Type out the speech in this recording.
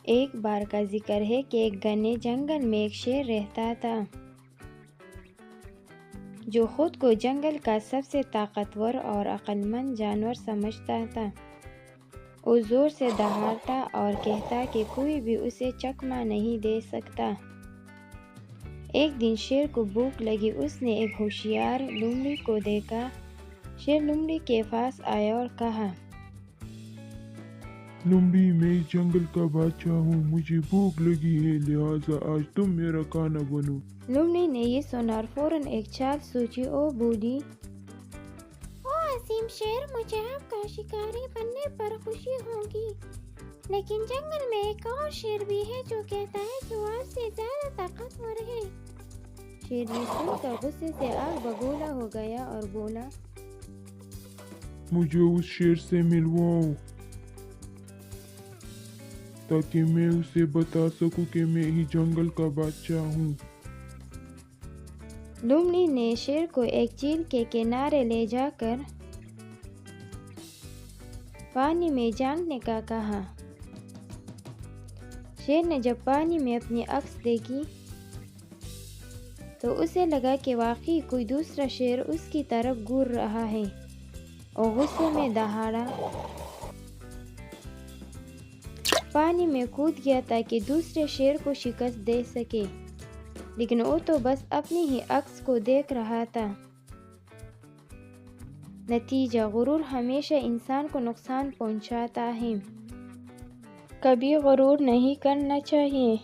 ایک بار کا ذکر ہے کہ ایک گھنے جنگل میں ایک شیر رہتا تھا جو خود کو جنگل کا سب سے طاقتور اور عقل مند جانور سمجھتا تھا۔ وہ زور سے دہاڑتا اور کہتا کہ کوئی بھی اسے چکما نہیں دے سکتا۔ ایک دن شیر کو بھوک لگی۔ اس نے ایک ہوشیار لومڑی کو دیکھا۔ شیر لومڑی کے پاس آیا اور کہا، لومڑی، میں اس جنگل کا بادشاہ ہوں، مجھے بھوک لگی ہے، لہٰذا آج تم میرا کھانا بنو۔ لومڑی نے یہ سنا اور فوراً ایک چال سوچی اور بولی، او عظیم شیر، مجھے آپ کا شکاری بننے پر خوشی ہوگی، لیکن جنگل میں ایک اور شیر بھی ہے جو کہتا ہے کہ وہ آپ سے زیادہ طاقتور ہے۔ شیر یہ سن کر غصے سے آگ بگولا ہو گیا اور بولا، مجھے اس شیر سے ملواؤ تاکہ میں اسے بتا سکوں کہ میں ہی جنگل کا بادشاہ ہوں۔ لومڑی نے شیر کو ایک جھیل کے کنارے لے جا کر پانی میں جھانکنے کا کہا۔ شیر نے جب پانی میں اپنی عکس دیکھی تو اسے لگا کہ واقعی کوئی دوسرا شیر اس کی طرف گور رہا ہے اور غصے میں دہاڑا پانی میں کود گیا تاکہ دوسرے شیر کو شکست دے سکے، لیکن وہ تو بس اپنی ہی عکس کو دیکھ رہا تھا۔ نتیجہ، غرور ہمیشہ انسان کو نقصان پہنچاتا ہے۔ کبھی غرور نہیں کرنا چاہیے۔